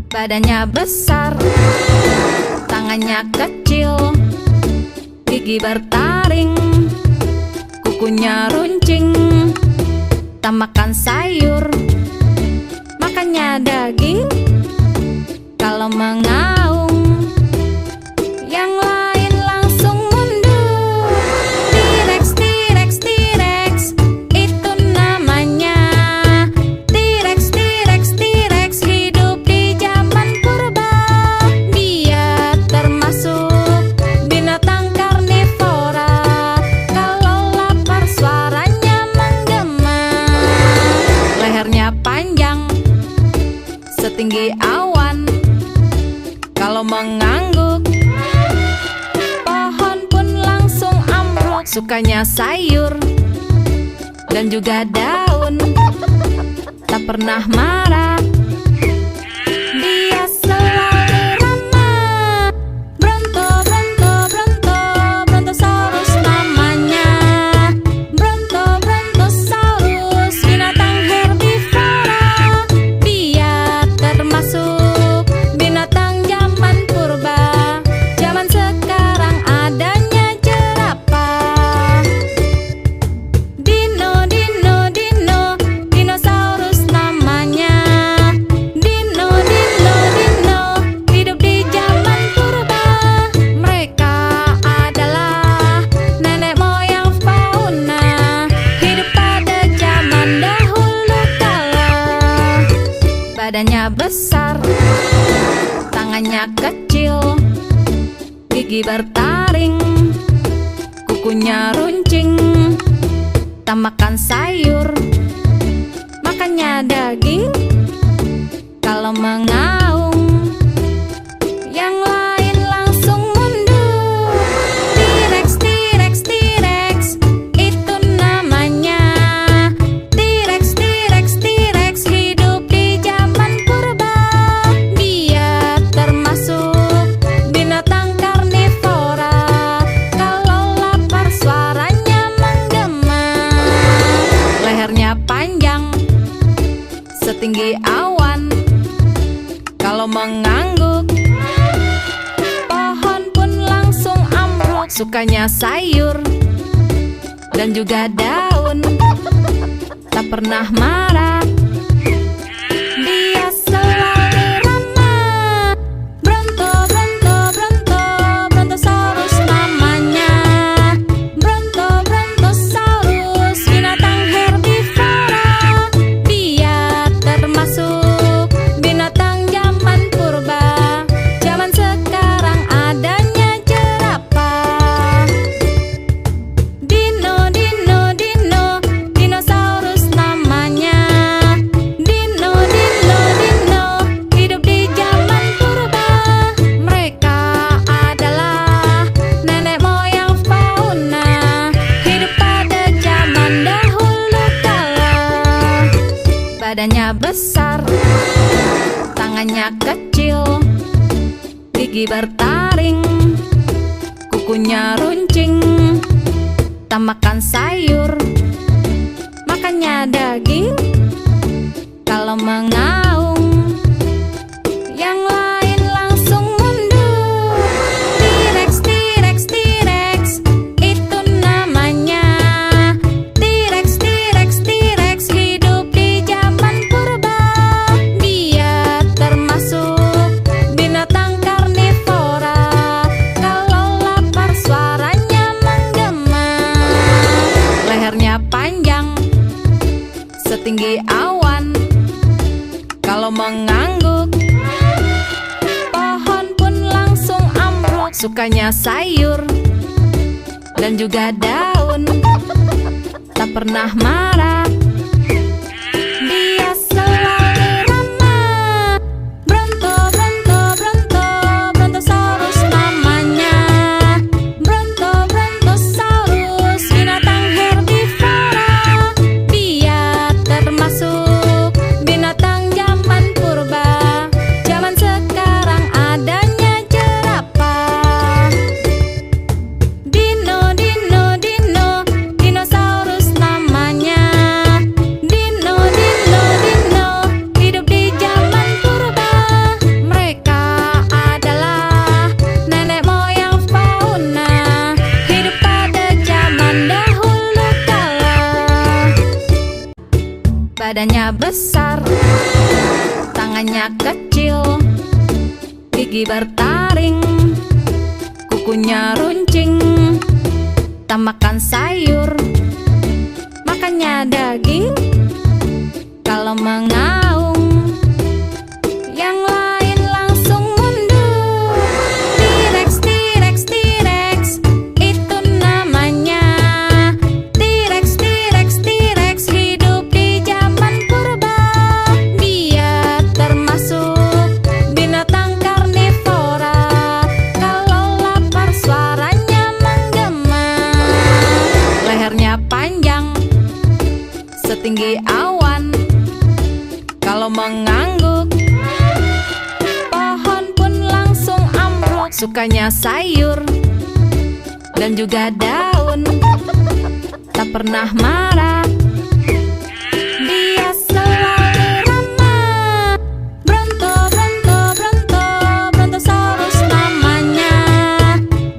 Badannya besar, tangannya kecil, gigi bertaring, kukunya runcing. Tak makan sayur, makannya daging. Kalau mengaum, yang lain langsung mundur. T-Rex, T-Rex, T-Rex, itu namanya. T-Rex, T-Rex, T-Rex, hidup di zaman purba. Dia termasuk binatang karnivora. Kalau lapar suaranya menggema. Lehernya panjang, setinggi awan. Kalau mengangguk, pohon pun langsung ambruk. Sukanya sayur dan juga daun. Tak pernah marah, dia selalu ramah. Bronto, Bronto, Bronto, Brontosaurus namanya. Bronto, Brontosaurus, binatang herbivora. Dia termasuk binatang zaman purba. Zaman sekarang adanya jerapah. Dino, Dino, Dino, dinosaurus namanya. Dino, Dino, Dino, hidup di zaman purba. Mereka adalah nenek moyang fauna. Hidup pada zaman dahulu kala. Badannya besar, tangannya kecil, gigi bertaring, kukunya runcing. Tak makan sayur, makannya daging. Kalau mengaum, yang lain langsung mundur. T-Rex, T-Rex, T-Rex, itu namanya. T-Rex, T-Rex, T-Rex, hidup di zaman purba. Dia termasuk binatang karnivora. Kalau lapar suaranya menggema. Lehernya panjang, setinggi awan. Kalau mengangguk, pohon pun langsung ambruk. Sukanya sayur dan juga daun. Tak pernah marah, dia selalu ramah. Bronto, Bronto, Bronto, Brontosaurus namanya. Bronto, Brontosaurus, binatang herbivora. Dia termasuk binatang zaman purba. Zaman sekarang adanya jerapah. Dino, Dino, Dino, dinosaurus namanya. Dino, Dino, Dino, hidup di zaman purba. Mereka adalah nenek moyang fauna. Hidup pada zaman dahulu kala. Badannya besar, tangannya kecil, gigi bertaring, kukunya runcing. Tak makan sayur, makannya daging. Kalau mengaum, yang lain langsung mundur. T-Rex, T-Rex, T-Rex, itu namanya. T-Rex, T-Rex, T-Rex, hidup di zaman purba. Dia termasuk binatang karnivora. Kalau lapar suaranya menggema. Lehernya panjang, setinggi awan. Kalau mengangguk, pohon pun langsung ambruk. Sukanya sayur dan juga daun. Tak pernah marah, dia selalu ramah. Bronto, Bronto, Bronto, Brontosaurus namanya. Bronto, Brontosaurus, binatang herbivora. Dia termasuk binatang zaman purba. Zaman sekarang adanya jerapah. Dino, Dino, Dino, dinosaurus namanya. besar, tangannya kecil, gigi bertaring, kukunya runcing. Tak makan sayur, makannya daging. Kalau mengaum, yang lain langsung mundur. T-Rex, T-Rex, T-Rex, itu namanya. T-Rex, T-Rex, T-Rex, hidup di zaman purba. Dia termasuk binatang karnivora. Kalau lapar suaranya menggema. Lehernya panjang, setinggi awan. Kalau mengangguk, pohon pun langsung ambruk. Sukanya sayur dan juga daun, tak pernah marah. Dia selalu ramah. Bronto, Bronto, Bronto, Brontosaurus namanya.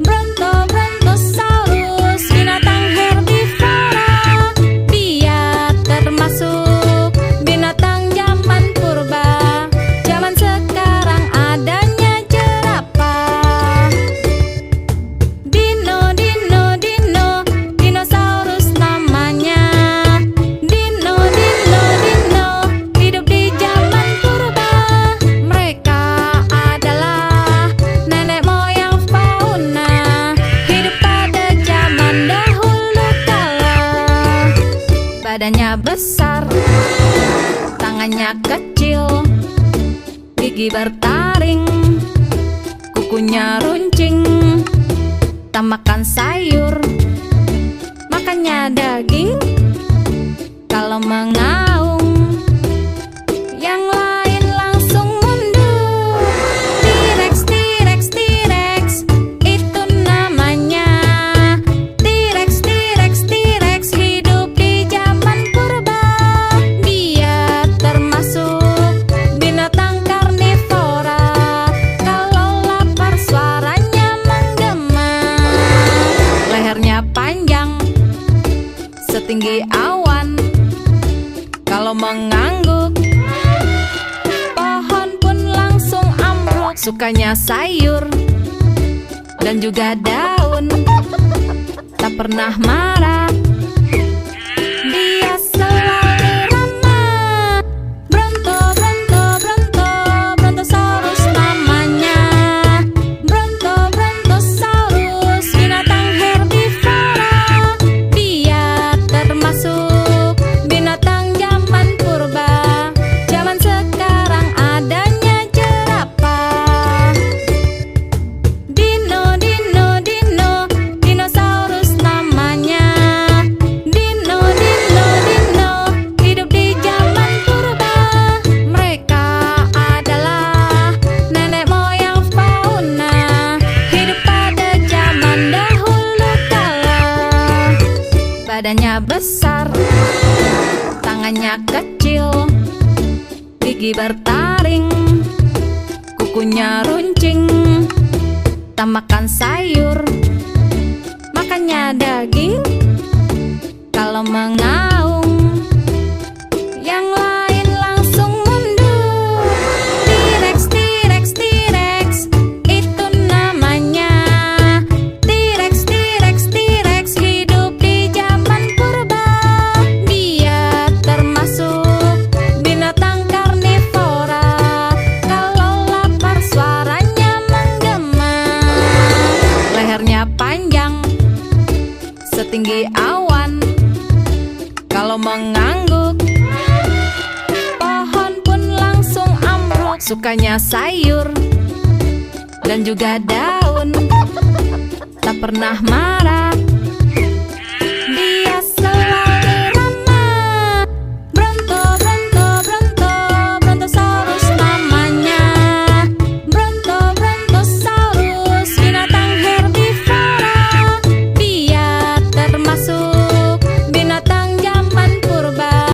Bronto, Brontosaurus, binatang herbivora. Dia termasuk binatang zaman purba. Zaman sekarang adanya jerapah. Dino, Dino, Dino, dinosaurus namanya. Dino, Dino, Dino, hidup di zaman purba. Mereka adalah nenek moyang fauna, hidup pada zaman dahulu kala. Badannya besar, tangannya kecil, gigi bertaring, kukunya runcing. Tak makan sayur, makannya daging. Kalau mengaum, yang lain langsung mundur. T-Rex, T-Rex, T-Rex, itu namanya. T-Rex, T-Rex, T-Rex, hidup di zaman purba. Dia termasuk binatang karnivora. Kalau lapar suaranya menggema. Lehernya panjang, setinggi awan. Kalau mengangguk, pohon pun langsung ambruk. Sukanya sayur dan juga daun, tak pernah marah. Dia selalu ramah. Bronto, Bronto, Bronto, Brontosaurus namanya. Bronto, Brontosaurus, binatang herbivora. Dia termasuk binatang zaman purba. Zaman sekarang adanya jerapah. Dino, Dino, Dino, dinosaurus namanya. Dino, Dino, Dino, hidup di zaman purba. Mereka adalah nenek moyang fauna, hidup pada zaman dahulu kala. Badannya besar, tangannya kecil, gigi bertaring, kukunya runcing. Tak makan sayur, makannya daging. Kalau mengaum, yang lain langsung mundur. T-Rex, T-Rex, T-Rex, itu namanya. T-Rex, T-Rex, T-Rex, hidup di zaman purba. Dia termasuk binatang karnivora. Kalau lapar suaranya menggema. Lehernya panjang, setinggi awan. Kalau mengangguk, pohon pun langsung ambruk. Sukanya sayur dan juga daun, tak pernah marah.